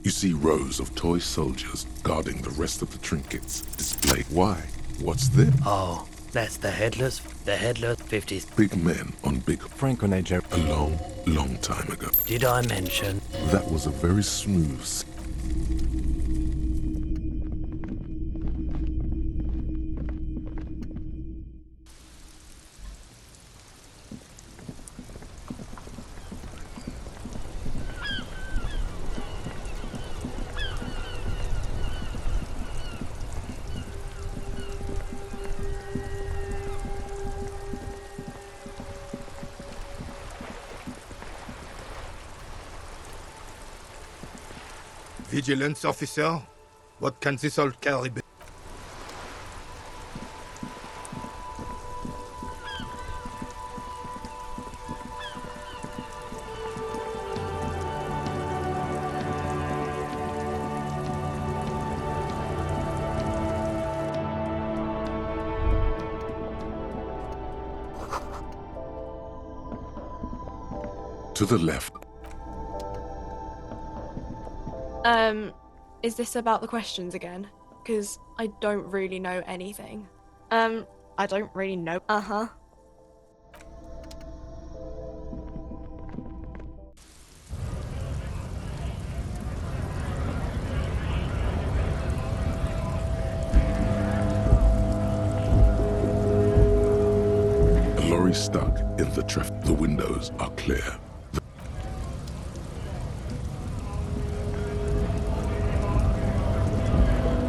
You see rows of toy soldiers guarding the rest of the trinkets displayed. Why? What's this? Oh, that's the headless 50s. Big men on big Franco-Niger. a long, long time ago. Did I mention? That was a very smooth Vigilance officer? What can this all carry? to the left. Is this about the questions again? Because I don't really know anything. I don't really know. Uh-huh. A lorry stuck in the traffic. The windows are clear.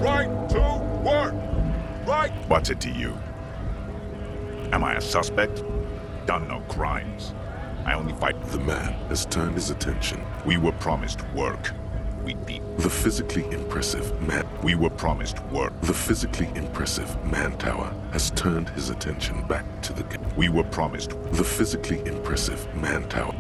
Right to work! Right! What's it to you? Am I a suspect? Done no crimes. I only fight. The man has turned his attention. We were promised work. We beat. The physically impressive man. We were promised work. The physically impressive man tower has turned his attention back to the. We were promised. The physically impressive man tower.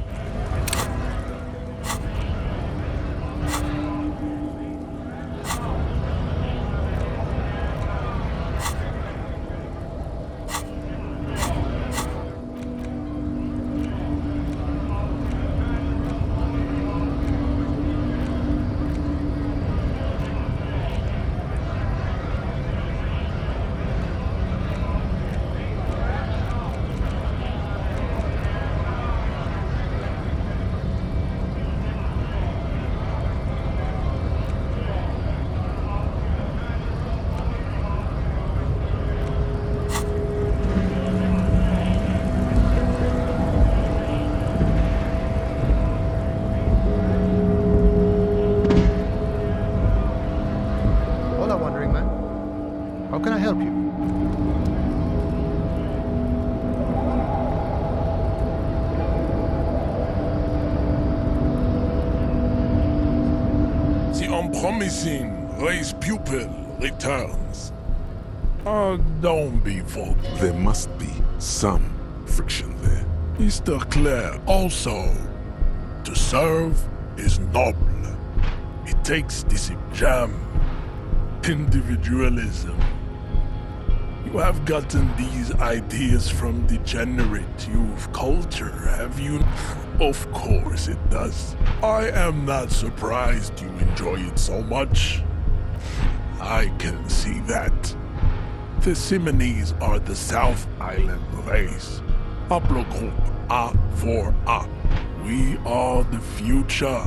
Hola, wandering man. How can I help you? The unpromising race pupil returns. Oh, don't be vocal. There must be some friction there. Mr. Clare also. To serve is noble. It takes this jam. Individualism. You have gotten these ideas from degenerate youth culture, have you? Of course it does. I am not surprised you enjoy it so much. I can see that. The Simonees are the South Island race. Haplogroup A4A. We are the future.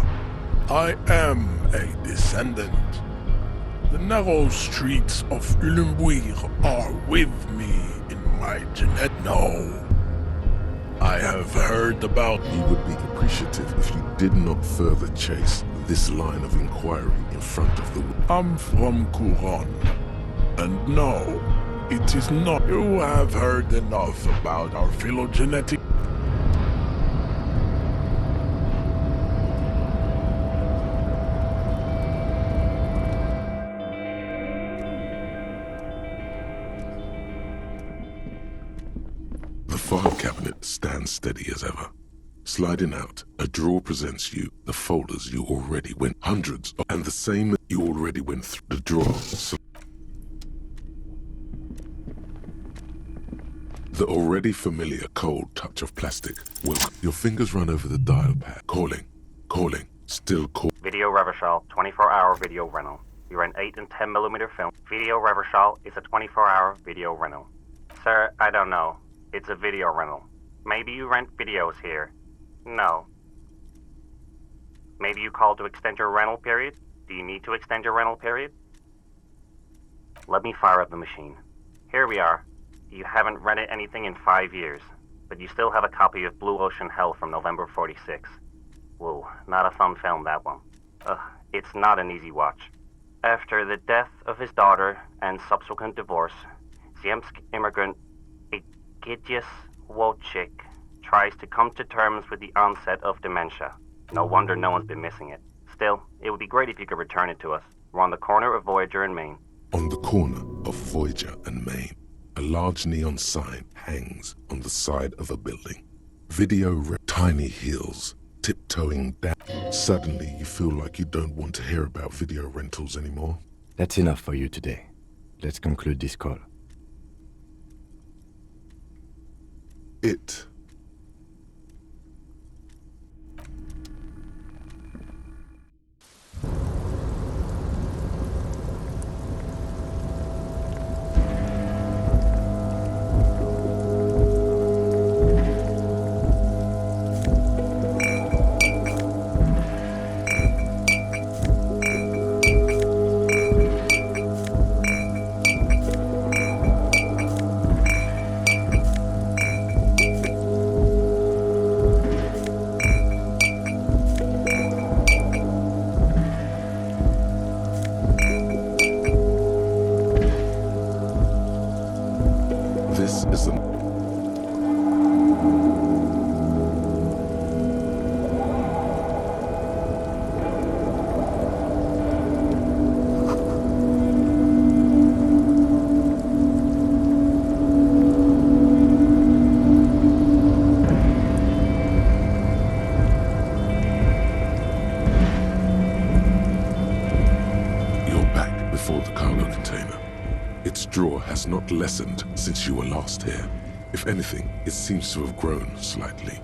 I am a descendant. The narrow streets of Ulumbuir are with me in my genetic. No. I have heard about. He would be appreciative if you did not further chase this line of inquiry in front of the. I'm from Couronne. And no, it is not. You have heard enough about our phylogenetic. The file cabinet stands steady as ever. Sliding out, a drawer presents you the folders you already went hundreds of, and the same you already went through the drawer. The already familiar cold touch of plastic will. Your fingers run over the dial pad. Calling, still call. Video Reversal, 24-hour video rental. You rent 8 and 10mm film. Video Reversal is a 24-hour video rental. Sir, I don't know. It's a video rental. Maybe you rent videos here. No. Maybe you called to extend your rental period? Do you need to extend your rental period? Let me fire up the machine. Here we are. You haven't rented anything in 5 years, but you still have a copy of Blue Ocean Hell from November 46. Whoa, not a fun film, that one. It's not an easy watch. After the death of his daughter and subsequent divorce, Ziemsk immigrant Egidius Wojcik tries to come to terms with the onset of dementia. No wonder no one's been missing it. Still, it would be great if you could return it to us. We're on the corner of Voyager and Maine. On the corner of Voyager and Maine, a large neon sign hangs on the side of a building. Tiny heels tiptoeing down. Suddenly, you feel like you don't want to hear about video rentals anymore. That's enough for you today. Let's conclude this call. It. This is the... You're back before the cargo container. Its draw has not lessened since you were last here. If anything, it seems to have grown slightly.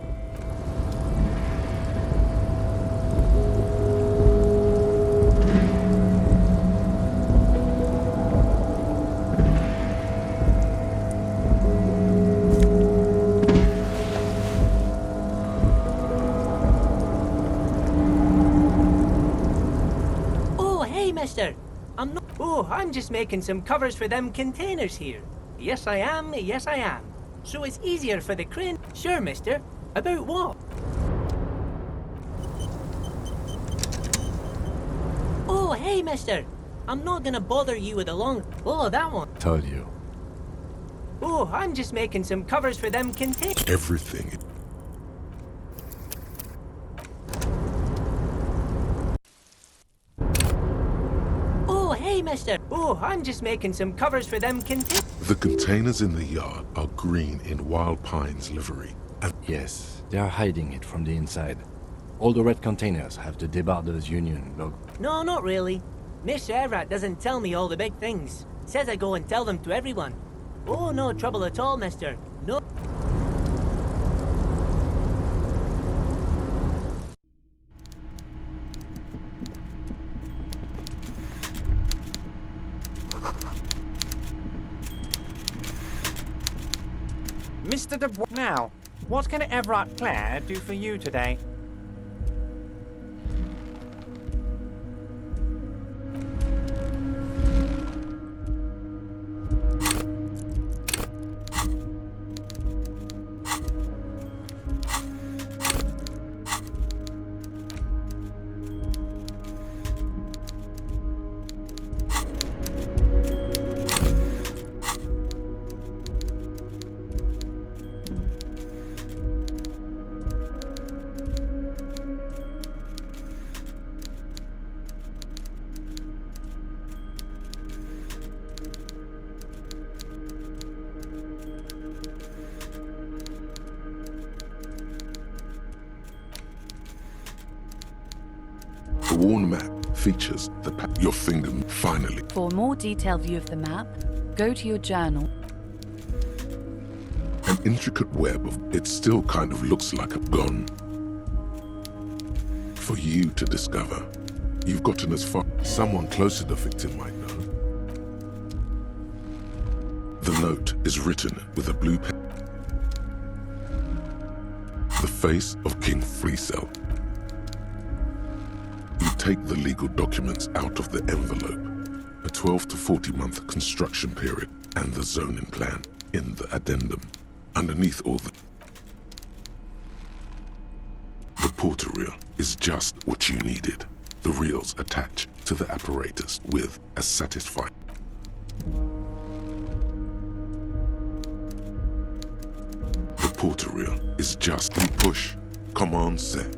Oh, hey, mister. I'm just making some covers for them containers here. Yes, I am. Yes, I am. So it's easier for the crane. Sure, mister. About what? Oh, hey, mister. I'm not gonna bother you with a long... Oh, that one. Told you. Oh, I'm just making some covers for them containers. Everything. Oh, hey, mister. Oh, I'm just making some covers for them containers. The containers in the yard are green in Wild Pine's livery. And Yes, they are hiding it from the inside. All the red containers have the Debarders Union logo. No, not really. Mr. Everett doesn't tell me all the big things. Says I go and tell them to everyone. Oh, no trouble at all, mister. No. Mr. Now, what can Everett Clare do for you today? the worn map features your finger finally. For a more detailed view of the map, go to your journal. An intricate web of it still kind of looks like a gun for you to discover. You've gotten as far. Someone close to the victim might know. The note is written with a blue pen. The face of King Freecell. You take the legal documents out of the envelope. A 12 to 40 month construction period and the zoning plan in the addendum. Underneath all the porter reel is just what you needed. The reels attach to the apparatus with a satisfying. The porter reel is just you push. Command set.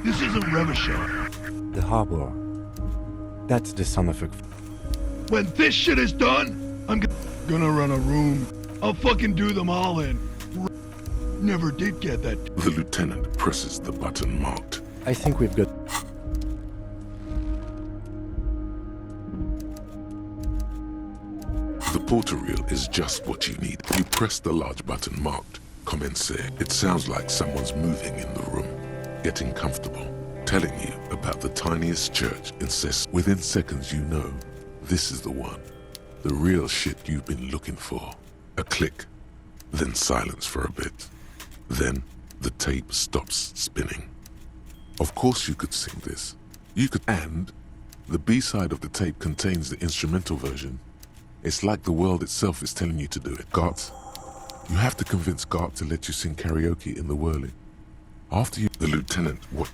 This isn't Revachol. The harbor. That's the son of a... When this shit is done, I'm gonna run a room. I'll fucking do them all in. Never did get that. The lieutenant presses the button marked. I think we've got... The porter reel is just what you need. You press the large button marked Commence. It sounds like someone's moving in the room, getting comfortable, telling you about the tiniest church in Within seconds you know, this is the one. The real shit you've been looking for. A click, then silence for a bit. Then the tape stops spinning. Of course you could sing this. You could, and the B-side of the tape contains the instrumental version. It's like the world itself is telling you to do it. Gart, you have to convince Gart to let you sing karaoke in the whirling. After you, the lieutenant, what?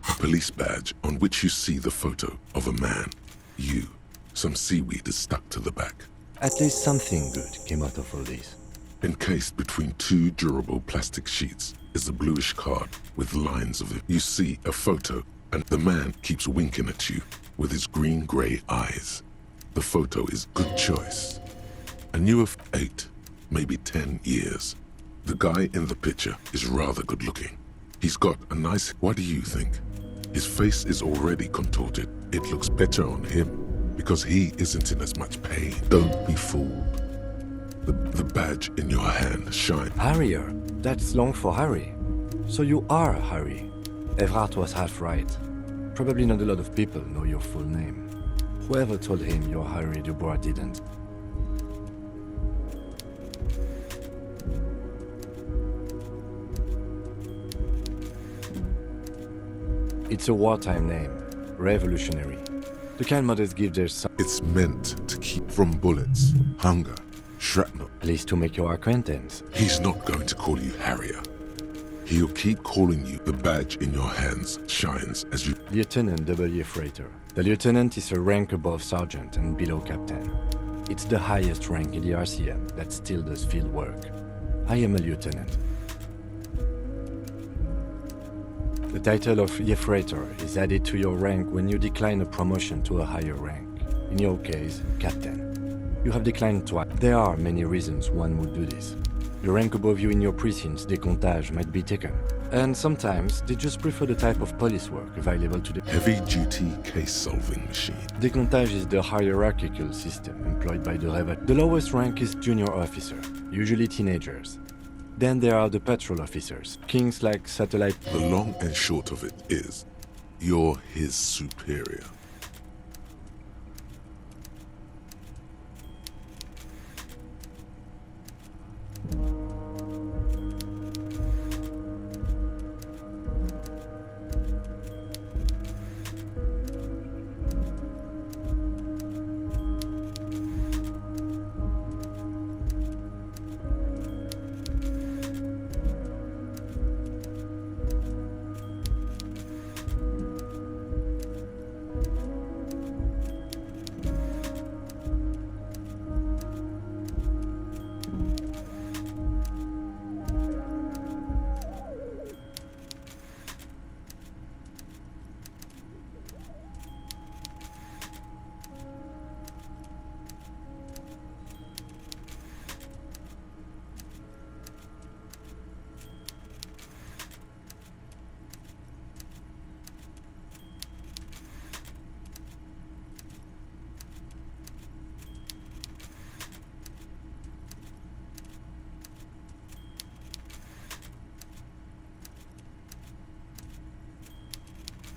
A police badge on which you see the photo of a man. You. Some seaweed is stuck to the back. At least something good came out of all this. Encased between two durable plastic sheets is a bluish card with lines of it. You see a photo, and the man keeps winking at you with his green-gray eyes. The photo is good choice. And you of 8, maybe 10 years. The guy in the picture is rather good-looking. He's got a nice... What do you think? His face is already contorted. It looks better on him because he isn't in as much pain. Don't be fooled. The badge in your hand shines. Harrier. That's long for Harry. So you are Harry. Evrart was half right. Probably not a lot of people know your full name. Whoever told him you're Harry Dubois didn't. It's a wartime name. Revolutionary. The kind mothers give their son. It's meant to keep from bullets, hunger, shrapnel. At least to make your acquaintance. He's not going to call you Harrier. He'll keep calling you. The badge in your hands shines as you... Lieutenant W. Freighter. The lieutenant is a rank above sergeant and below captain. It's the highest rank in the RCM that still does field work. I am a lieutenant. The title of Freighter is added to your rank when you decline a promotion to a higher rank. In your case, captain. You have declined twice. There are many reasons one would do this. The rank above you in your precinct's decomptage might be taken. And sometimes, they just prefer the type of police work available to the heavy-duty case-solving machine. Decomptage is the hierarchical system employed by the Revat. The lowest rank is junior officer, usually teenagers. Then there are the patrol officers, kings like Satellite. The long and short of it is, you're his superior.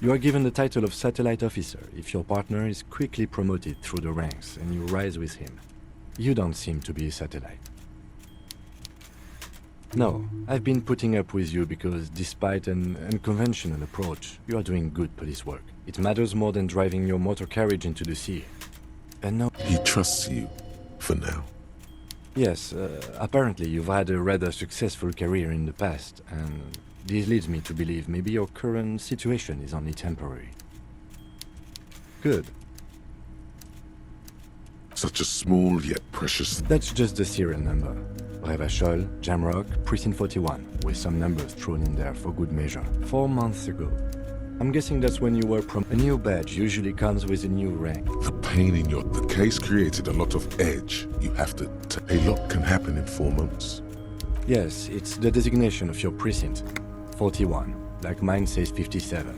You are given the title of satellite officer if your partner is quickly promoted through the ranks and you rise with him. You don't seem to be a satellite. No, I've been putting up with you because despite an unconventional approach, you are doing good police work. It matters more than driving your motor carriage into the sea. And no... He trusts you, for now. Yes, apparently you've had a rather successful career in the past, and this leads me to believe maybe your current situation is only temporary. Good. Such a small yet precious... That's just the serial number. Revachol, Jamrock, Precinct 41, with some numbers thrown in there for good measure. 4 months ago. I'm guessing that's when you were A new badge usually comes with a new rank. The pain in your... The case created a lot of edge. You have to... A lot can happen in 4 months. Yes, it's the designation of your precinct. 41, like mine says 57.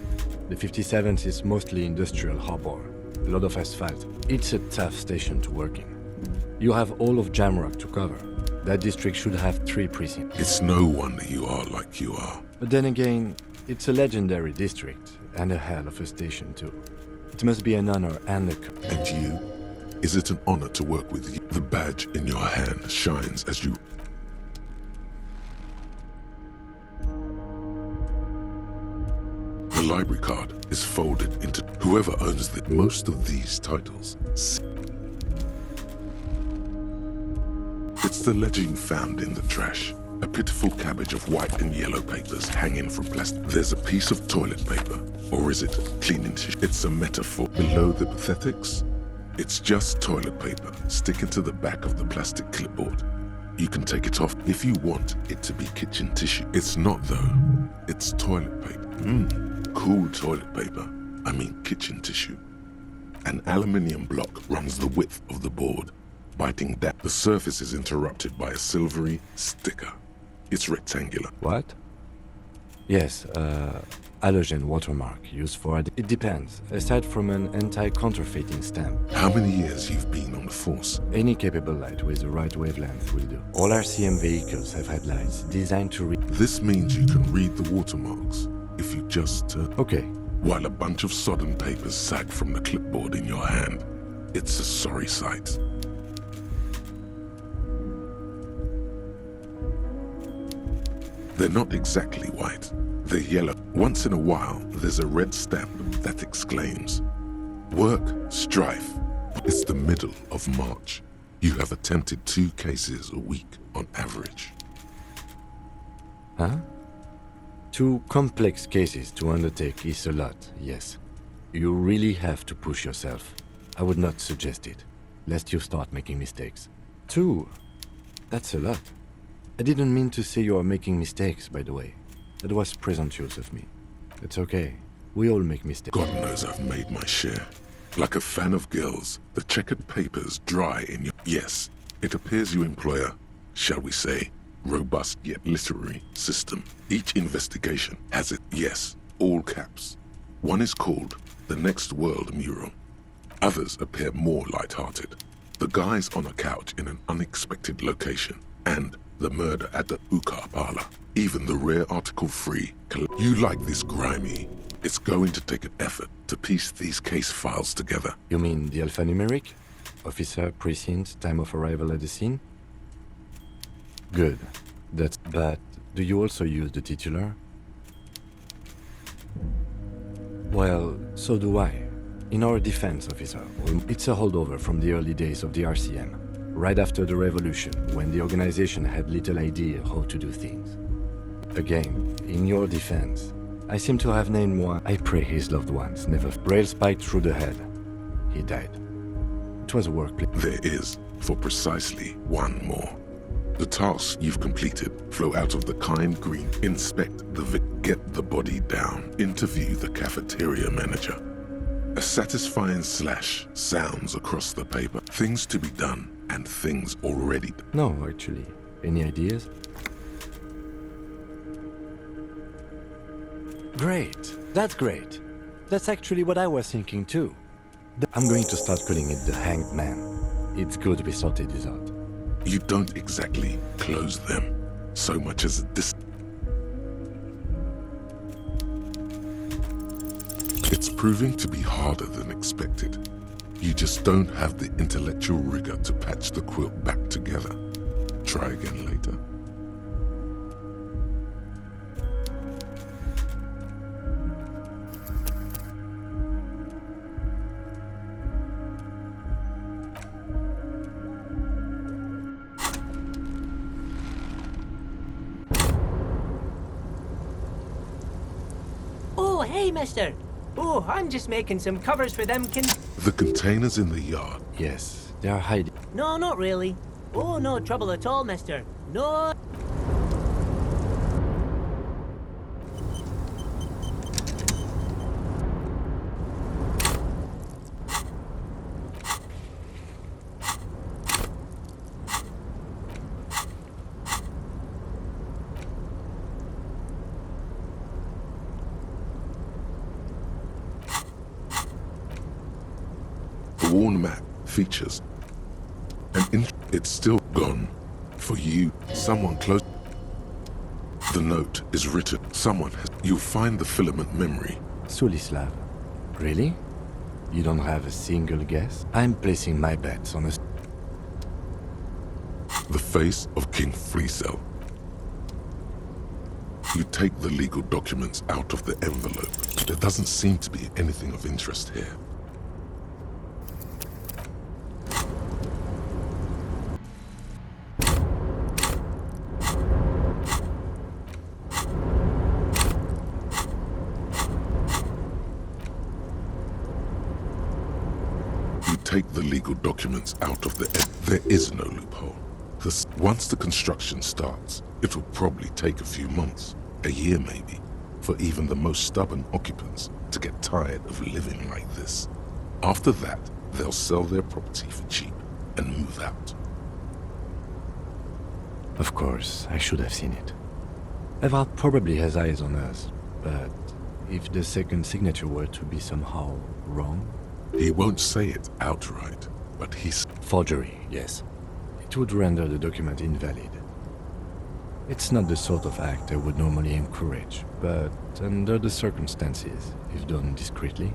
The 57th is mostly industrial harbor. A lot of asphalt. It's a tough station to work in. You have all of Jamrock to cover. That district should have 3 precincts. It's no wonder you are like you are. But then again, it's a legendary district, and a hell of a station too. It must be an honor and a... And you? Is it an honor to work with you? The badge in your hand shines as you... The library card is folded into... Whoever owns most of these titles... It's the legend found in the trash. A pitiful cabbage of white and yellow papers hanging from plastic. There's a piece of toilet paper. Or is it cleaning tissue? It's a metaphor. Below the pathetics, it's just toilet paper sticking to the back of the plastic clipboard. You can take it off if you want it to be kitchen tissue. It's not though. It's toilet paper. Cool toilet paper. I mean kitchen tissue. An aluminium block runs the width of the board. Biting down, the surface is interrupted by a silvery sticker. It's rectangular. What? Yes, halogen watermark used for... It depends, aside from an anti-counterfeiting stamp. How many years you've been on the force? Any capable light with the right wavelength will do. All RCM vehicles have had lights designed to read... This means you can read the watermarks if you just... Okay. While a bunch of sodden papers sag from the clipboard in your hand. It's a sorry sight. They're not exactly white. They're yellow. Once in a while, there's a red stamp that exclaims, "Work, strife." It's the middle of March. You have attempted 2 cases a week on average. Huh? 2 complex cases to undertake is a lot, yes. You really have to push yourself. I would not suggest it, lest you start making mistakes. 2? That's a lot. I didn't mean to say you are making mistakes, by the way. That was presumptuous of me. It's okay. We all make mistakes. God knows I've made my share. Like a fan of girls, the checkered papers dry in your... Yes, it appears you employ a, shall we say, robust yet literary system. Each investigation has it, yes, all caps. One is called The Next World Mural. Others appear more light-hearted. The guy's on a couch in an unexpected location, and the murder at the hookah parlor. Even the rare Article 3. You like this grimy. It's going to take an effort to piece these case files together. You mean the alphanumeric? Officer, precinct, time of arrival at the scene? Good. But do you also use the titular? Well, so do I. In our defense, officer, it's a holdover from the early days of the RCM. Right after the revolution, when the organization had little idea how to do things. Again, in your defense, I seem to have named one. I pray his loved ones never... Rail spiked through the head. He died. It was a workplace. There is, for precisely one more. The tasks you've completed flow out of the kind green. Inspect the get the body down. Interview the cafeteria manager. A satisfying slash sounds across the paper. Things to be done. And things already... No, actually. Any ideas? Great. That's great. That's actually what I was thinking too. I'm going to start calling it the Hanged Man. It's good we sorted this out. You don't exactly close them so much as proving to be harder than expected. You just don't have the intellectual rigor to patch the quilt back together. Try again later. Oh, hey, mister. Oh, I'm just making some covers for them The containers in the yard. Yes, they are hiding. No, not really. Oh, no trouble at all, mister. No. The worn map features it's still gone. For you, someone close. The note is written. Someone has. You'll find the filament memory. Sulislav. Really? You don't have a single guess? I'm placing my bets on a... The face of King Fleecell. You take the legal documents out of the envelope. There doesn't seem to be anything of interest here. Take the legal documents out of the there is no loophole. Once the construction starts, it will probably take a few months, a year maybe, for even the most stubborn occupants to get tired of living like this. After that, they'll sell their property for cheap and move out. Of course, I should have seen it. Evrard probably has eyes on us, but if the second signature were to be somehow wrong... He won't say it outright, but he's... Forgery, yes. It would render the document invalid. It's not the sort of act I would normally encourage, but under the circumstances, if done discreetly,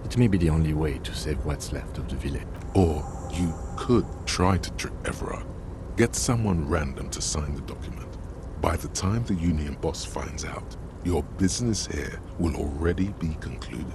it may be the only way to save what's left of the village. Or you could try to trick Everard. Get someone random to sign the document. By the time the union boss finds out, your business here will already be concluded.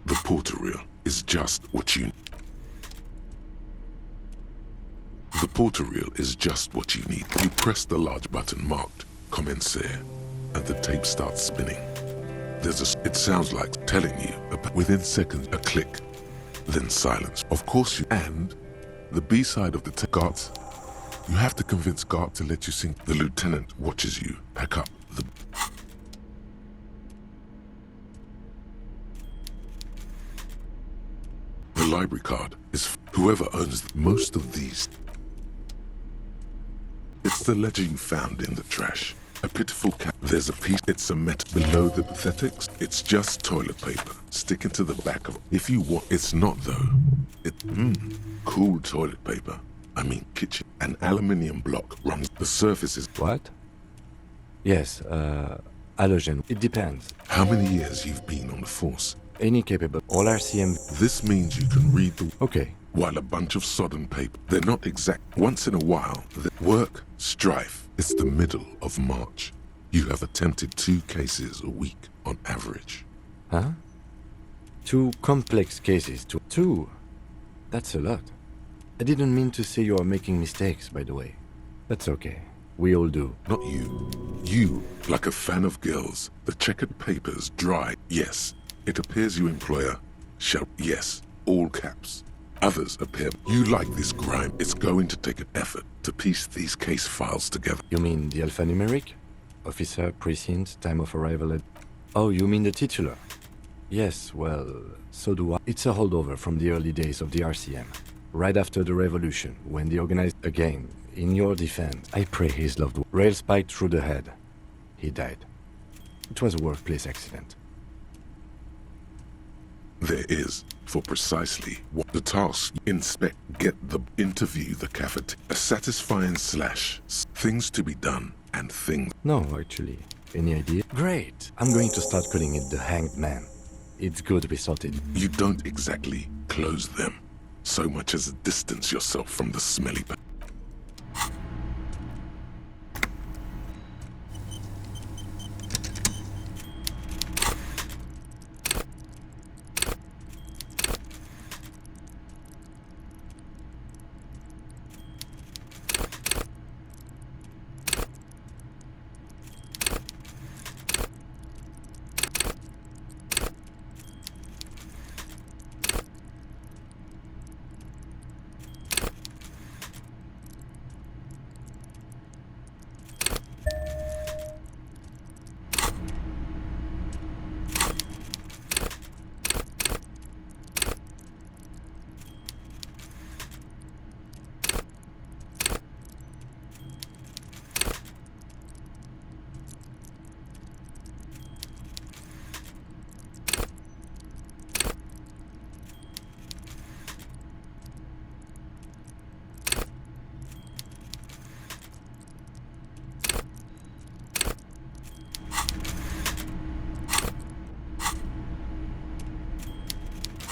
The porter reel is just what you... The porter reel is just what you need. You press the large button marked Commencer, and the tape starts spinning. It sounds like telling you, within seconds, a click, then silence. Of course you... And the B-side of the tape, Gart, you have to convince Gart to let you sing. The lieutenant watches you pack up the... The library card is whoever owns most of these. It's the ledger you found in the trash. A pitiful cat. There's a piece. It's a met below the pathetics. It's just toilet paper sticking to the back of. If you want, it's not though. Cool toilet paper. I mean kitchen. An aluminium block runs the surfaces. What? Yes, halogen. It depends. How many years you've been on the force? Any capable. All RCM. This means you can read the... Okay. While a bunch of sodden paper. They're not exact. Once in a while, the work, strife. It's the middle of March. You have attempted 2 cases a week on average. Huh? 2 complex cases. 2? That's a lot. I didn't mean to say you are making mistakes, by the way. That's okay. We all do. Not you. You, like a fan of girls. The checkered papers dry. Yes. It appears you employer shall, yes, all caps. Others appear you like this grime. It's going to take an effort to piece these case files together. You mean the alphanumeric? Officer, precinct, time of arrival at... Oh, you mean the titular? Yes, well, so do I. It's a holdover from the early days of the RCM. Right after the revolution, when the organized... Again, in your defense, I pray his loved one. Rail spiked through the head. He died. It was a workplace accident. There is, for precisely what the task: inspect, get the, interview the cafeteria, a satisfying slash, things to be done, and things. No, actually. Any idea? Great! I'm going to start calling it the Hanged Man. It's good to be sorted. You don't exactly close them, so much as distance yourself from the smelly.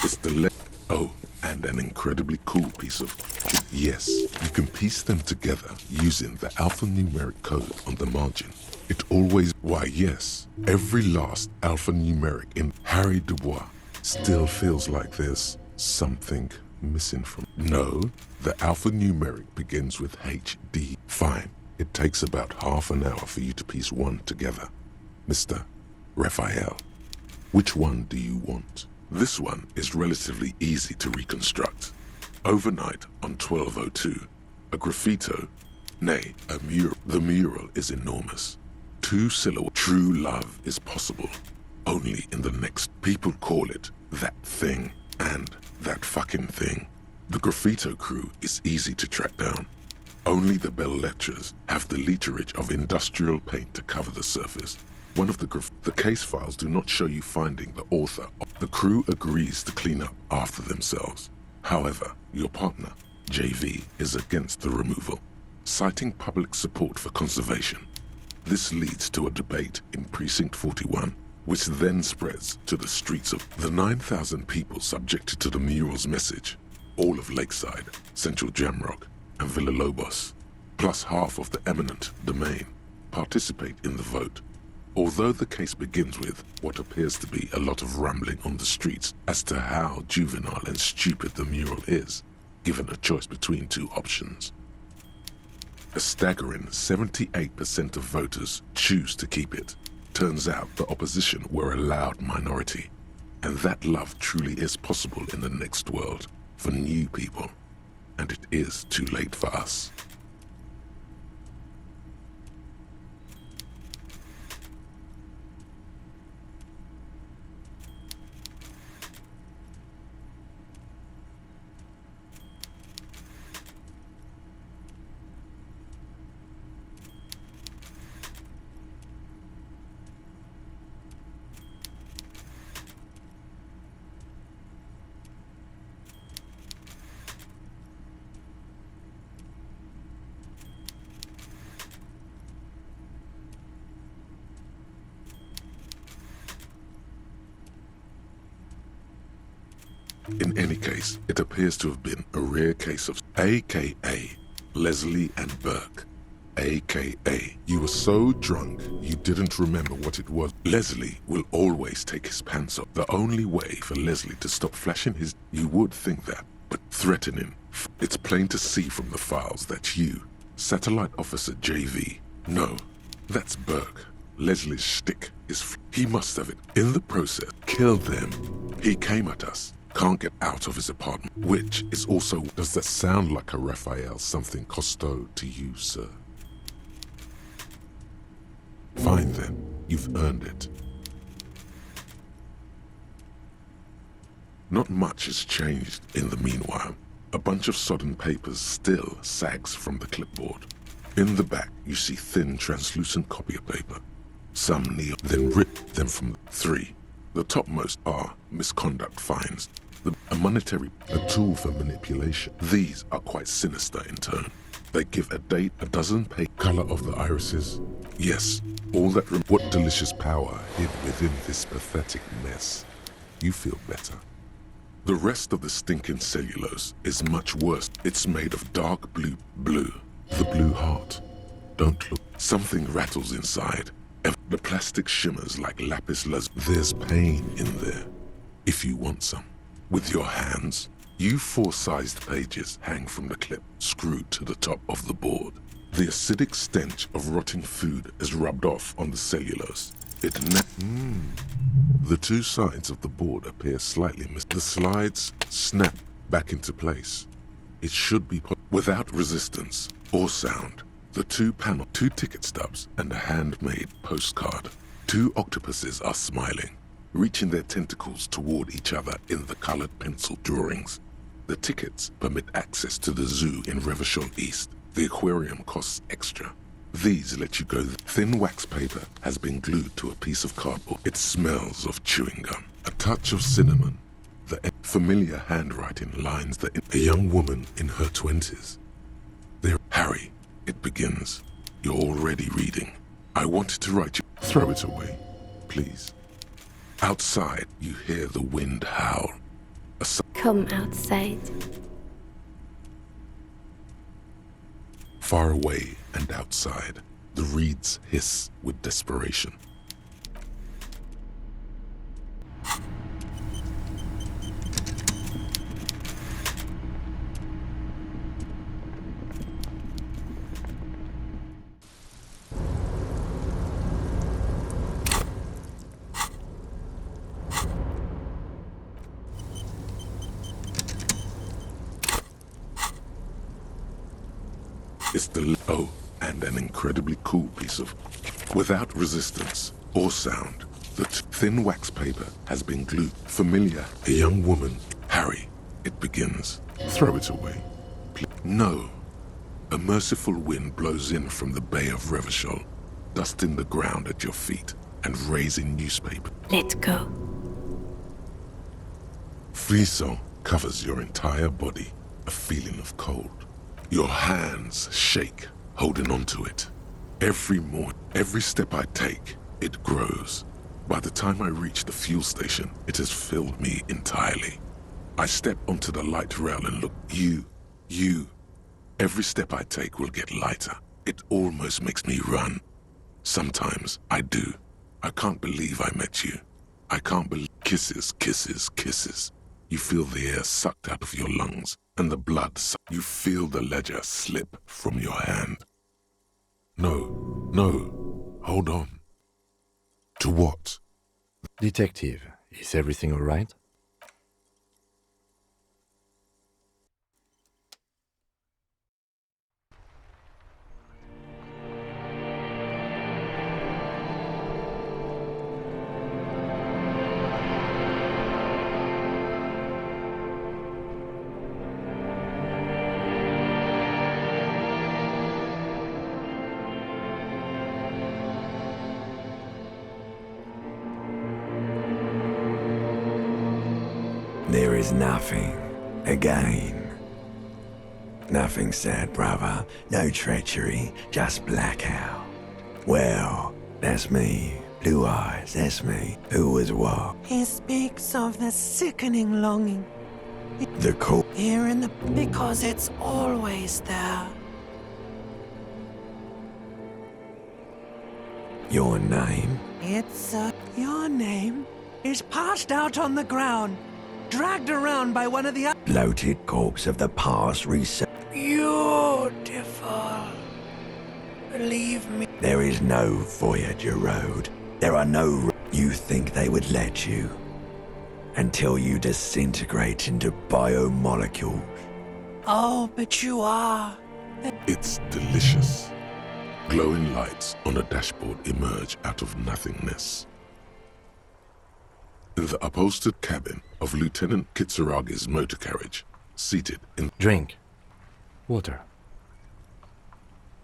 It's the oh, and an incredibly cool piece of... Yes, you can piece them together using the alphanumeric code on the margin. It always... Why, yes, every last alphanumeric in Harry Dubois still feels like there's something missing from... No, the alphanumeric begins with HD. Fine, it takes about half an hour for you to piece one together. Mr. Raphael, which one do you want? This one is relatively easy to reconstruct. Overnight on 1202, a graffito, nay, a mural. The mural is enormous. 2 silhouettes. True love is possible only in the next. People call it that thing and that fucking thing. The graffito crew is easy to track down. Only the bell lectures have the literage of industrial paint to cover the surface. One of the case files do not show you finding the author. The crew agrees to clean up after themselves. However, your partner, JV, is against the removal, citing public support for conservation. This leads to a debate in Precinct 41, which then spreads to the streets of the 9,000 people subjected to the mural's message. All of Lakeside, Central Jamrock, and Villalobos, plus half of the eminent domain, participate in the vote. Although the case begins with what appears to be a lot of rambling on the streets as to how juvenile and stupid the mural is, given a choice between 2 options. A staggering 78% of voters choose to keep it. Turns out the opposition were a loud minority, and that love truly is possible in the next world for new people, and it is too late for us. In any case, it appears to have been a rare case of AKA Leslie and Burke. AKA, you were so drunk you didn't remember what it was. Leslie will always take his pants off. The only way for Leslie to stop flashing his... You would think that, but threatening. It's plain to see from the files that you, Satellite Officer JV, no, that's Burke. Leslie's shtick is... He must have it. In the process, killed them. He came at us. Can't get out of his apartment, which is also... Does that sound like a Raphael something costo to you, sir? Fine then, you've earned it. Not much has changed in the meanwhile. A bunch of sodden papers still sags from the clipboard. In the back, you see thin, translucent copier paper. Some kneel, then rip them from 3. The topmost are misconduct fines. A monetary, a tool for manipulation. These are quite sinister in tone. They give a date, a dozen color of the irises. Yes, all that what delicious power hid within this pathetic mess. You feel better. The rest of the stinking cellulose is much worse. It's made of dark blue. The blue heart. Don't look. Something rattles inside. And the plastic shimmers like lapis lazuli. There's pain in there, if you want some. With your hands, you 4-sized pages hang from the clip, screwed to the top of the board. The acidic stench of rotting food is rubbed off on the cellulose. The 2 sides of the board appear slightly The slides snap back into place. It should be put without resistance or sound. The 2 ticket stubs and a handmade postcard. 2 octopuses are smiling, reaching their tentacles toward each other in the colored pencil drawings. The tickets permit access to the zoo in Revachol East. The aquarium costs extra. These let you go. Thin wax paper has been glued to a piece of cardboard. It smells of chewing gum. A touch of cinnamon. The familiar handwriting lines a young woman in her 20s. There, Harry, it begins. You're already reading. I wanted to write you. Throw it away, please. Outside, you hear the wind howl. Come outside. Far away and outside, the reeds hiss with desperation. It's the and an incredibly cool piece of without resistance or sound. The thin wax paper has been glued. Familiar, a young woman. Harry, it begins. Throw it away. No. A merciful wind blows in from the Bay of Revachol, dusting the ground at your feet and raising newspaper. Let go. Frisson covers your entire body, a feeling of cold. Your hands shake, holding on to it. Every morning, every step I take, it grows. By the time I reach the fuel station, it has filled me entirely. I step onto the light rail and look. You. Every step I take will get lighter. It almost makes me run. Sometimes I do. I can't believe I met you. I can't believe. Kisses, kisses, kisses. You feel the air sucked out of your lungs, and the blood you feel the ledger slip from your hand. No, hold on. To what? Detective, is everything all right? There is nothing, again. Nothing sad, brother. No treachery, just blackout. Well, that's me. Blue eyes, that's me. Who was what? He speaks of the sickening longing. The cool. Here in the... Because it's always there. Your name? It's, your name is passed out on the ground. Dragged around by one of the... Bloated corpse of the past reset. Beautiful. Believe me. There is no Voyager Road. There are no... You think they would let you? Until you disintegrate into biomolecules. Oh, but you are. It's delicious. Glowing lights on a dashboard emerge out of nothingness. In the upholstered cabin of Lieutenant Kitsuragi's motor carriage, seated in... Drink. Water.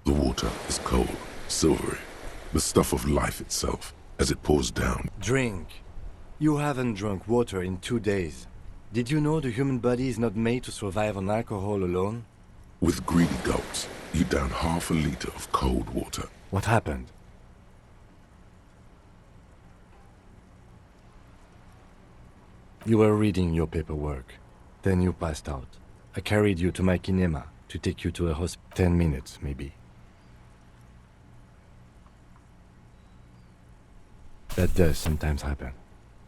The water is cold, silvery, the stuff of life itself, as it pours down. Drink. You haven't drunk water in 2 days. Did you know the human body is not made to survive on alcohol alone? With greedy gulps, you down half a liter of cold water. What happened? You were reading your paperwork. Then you passed out. I carried you to my kinema to take you to a hospital. 10 minutes, maybe. That does sometimes happen.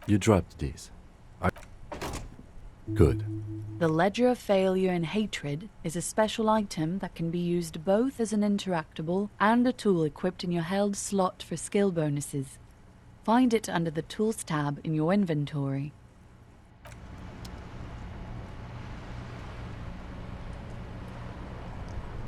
You dropped these. Good. The Ledger of Failure and Hatred is a special item that can be used both as an interactable and a tool equipped in your held slot for skill bonuses. Find it under the Tools tab in your inventory.